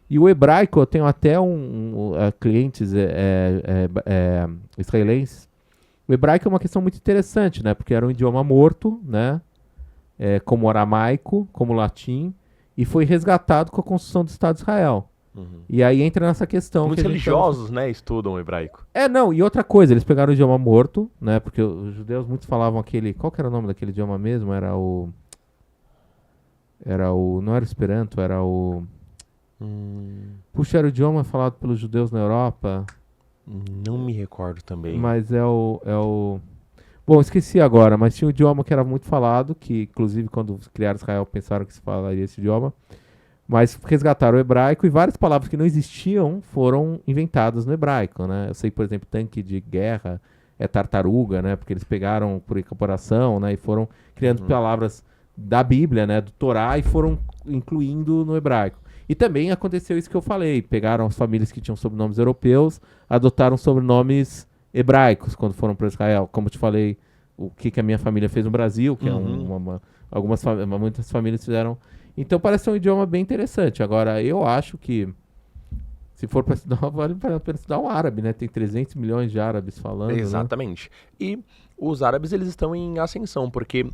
E o hebraico, eu tenho até clientes israelenses. O hebraico é uma questão muito interessante, né? Porque era um idioma morto, né? Como o aramaico, como o latim, e foi resgatado com a construção do Estado de Israel. Uhum. E aí entra nessa questão que Muitos a gente estava. religiosos, né, estudam o hebraico. Não, e outra coisa, eles pegaram o idioma morto, né? Porque os judeus muitos falavam aquele. Qual que era o nome daquele idioma mesmo? Era o. Era o. Não era o Esperanto, era o. Hum, Puxa, era o idioma falado pelos judeus na Europa, não me recordo também. mas é o. Bom, esqueci agora, mas tinha um idioma que era muito falado, que inclusive quando criaram Israel pensaram que se falaria esse idioma, mas resgataram o hebraico e várias palavras que não existiam foram inventadas no hebraico, né? Eu sei, por exemplo, tanque de guerra é tartaruga, né? Porque eles pegaram por incorporação, né? E foram criando Uhum. palavras da Bíblia, né? Do Torá e foram incluindo no hebraico. E também aconteceu isso que eu falei, pegaram as famílias que tinham sobrenomes europeus, adotaram sobrenomes hebraicos quando foram para Israel. Como eu te falei, o que a minha família fez no Brasil, que é Uhum. muitas famílias fizeram. Então parece ser um idioma bem interessante. Agora, eu acho que se for para estudar, vale a pena estudar um árabe, né? Tem 300 milhões de árabes falando, né? Exatamente. E os árabes, eles estão em ascensão, porque,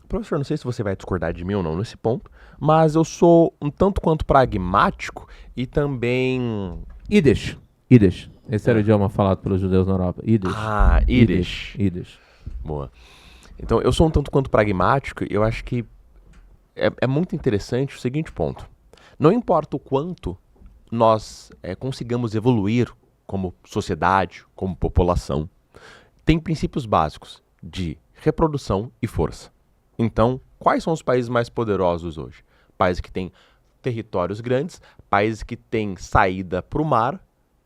professor, não sei se você vai discordar de mim ou não nesse ponto, mas eu sou um tanto quanto pragmático e também... Yiddish. Yiddish. Esse era o É. idioma falado pelos judeus na Europa. Yiddish. Ah, Yiddish. Yiddish. Yiddish. Boa. Então, eu sou um tanto quanto pragmático e eu acho que é muito interessante o seguinte ponto. Não importa o quanto nós consigamos evoluir como sociedade, como população, tem princípios básicos de reprodução e força. Então, quais são os países mais poderosos hoje? Países que têm territórios grandes, países que têm saída para o mar,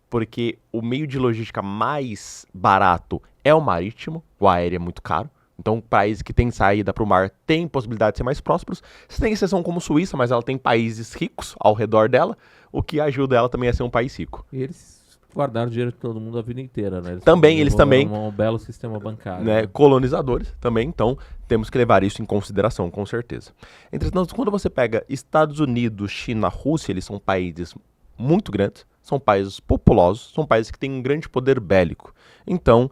porque o meio de logística mais barato é o marítimo, o aéreo é muito caro. Então, países que têm saída para o mar têm possibilidade de ser mais prósperos. Você tem exceção como Suíça, mas ela tem países ricos ao redor dela, o que ajuda ela também a ser um país rico. E eles guardaram o dinheiro de todo mundo a vida inteira, né? Eles Também, eles desenvolveram também, um belo sistema bancário, né, né? colonizadores também, então temos que levar isso em consideração, com certeza. Entretanto, quando você pega Estados Unidos, China, Rússia, eles são países muito grandes, são países populosos, são países que têm um grande poder bélico. Então,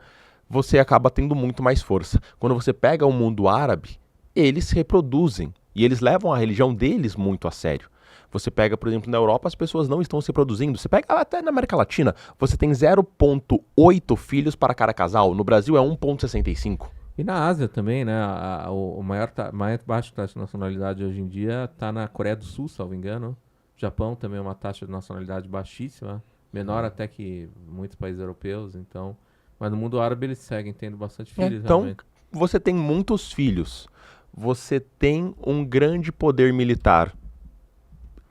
você acaba tendo muito mais força. Quando você pega o mundo árabe, eles se reproduzem e eles levam a religião deles muito a sério. Você pega, por exemplo, na Europa, as pessoas não estão se reproduzindo. Você pega até na América Latina, você tem 0,8 filhos para cada casal. No Brasil é 1,65. E na Ásia também, né? O maior baixo taxa de nacionalidade hoje em dia está na Coreia do Sul, salvo engano. Japão também é uma taxa de nacionalidade baixíssima, menor até que muitos países europeus, então. Mas no mundo árabe eles seguem tendo bastante filhos, Então, realmente. você tem muitos filhos. Você tem um grande poder militar.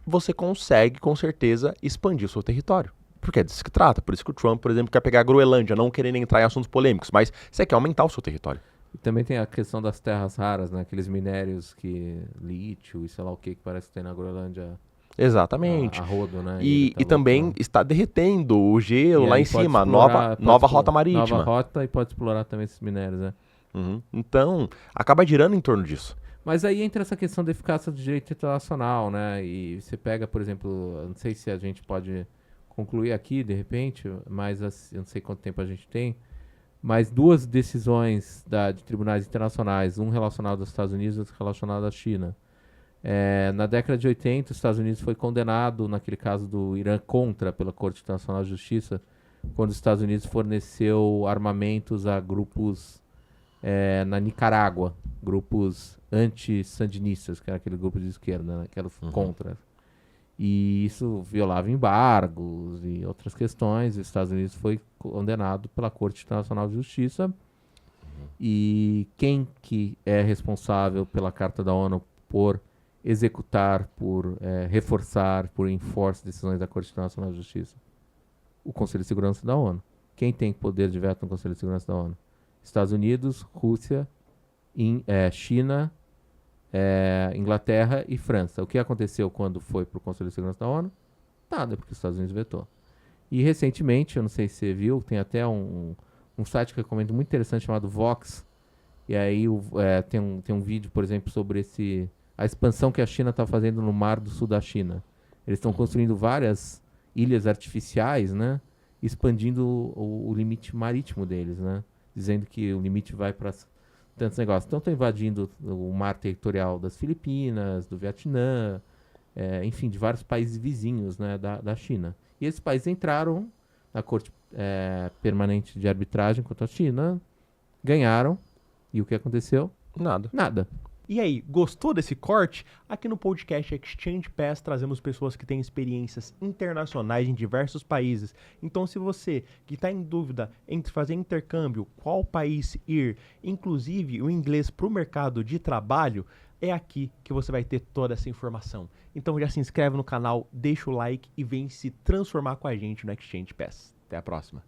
Você consegue, com certeza, expandir o seu território. Porque é disso que trata. Por isso que o Trump, por exemplo, quer pegar a Groenlândia, não querendo entrar em assuntos polêmicos, mas você quer aumentar o seu território. E também tem a questão das terras raras, né? Aqueles minérios que lítio e sei lá o que parece que tem na Groenlândia a Exatamente. rodo, né? E ele E, tá e também voltando. está derretendo o gelo E lá aí em pode cima, nova, explorar, nova rota nova marítima. rota e pode explorar também esses minérios, né? Uhum. Então, acaba girando em torno disso. Mas aí entra essa questão da eficácia do direito internacional, né? E você pega, por exemplo, não sei se a gente pode concluir aqui de repente, mas eu não sei quanto tempo a gente tem, mas duas decisões de tribunais internacionais, um relacionado aos Estados Unidos e outro relacionado à China. Na década de 80, os Estados Unidos foi condenado, naquele caso do Irã, contra pela Corte Internacional de Justiça, quando os Estados Unidos forneceu armamentos a grupos na Nicarágua, grupos anti-sandinistas, que era aquele grupo de esquerda, né, que era Uhum. contra. E isso violava embargos e outras questões. Os Estados Unidos foi condenado pela Corte Internacional de Justiça. E quem que é responsável pela Carta da ONU por executar, por reforçar, por enforce decisões da Corte Internacional de Justiça? O Conselho de Segurança da ONU. Quem tem poder de veto no Conselho de Segurança da ONU? Estados Unidos, Rússia, China, Inglaterra e França. O que aconteceu quando foi para o Conselho de Segurança da ONU? Nada, porque os Estados Unidos vetou. E recentemente, eu não sei se você viu, tem até um site que eu recomendo muito interessante chamado Vox. E aí tem um vídeo, por exemplo, sobre a expansão que a China está fazendo no Mar do Sul da China. Eles estão construindo várias ilhas artificiais, né? Expandindo o limite marítimo deles, né? Dizendo que o limite vai para tantos negócios. Então estão invadindo o mar territorial das Filipinas, do Vietnã, enfim, de vários países vizinhos, né, da China. E esses países entraram na Corte Permanente de Arbitragem contra a China, ganharam. E o que aconteceu? Nada. Nada. E aí, gostou desse corte? Aqui no podcast Exchange Pass trazemos pessoas que têm experiências internacionais em diversos países. Então, se você que está em dúvida entre fazer intercâmbio, qual país ir, inclusive o inglês para o mercado de trabalho, é aqui que você vai ter toda essa informação. Então já se inscreve no canal, deixa o like e vem se transformar com a gente no Exchange Pass. Até a próxima.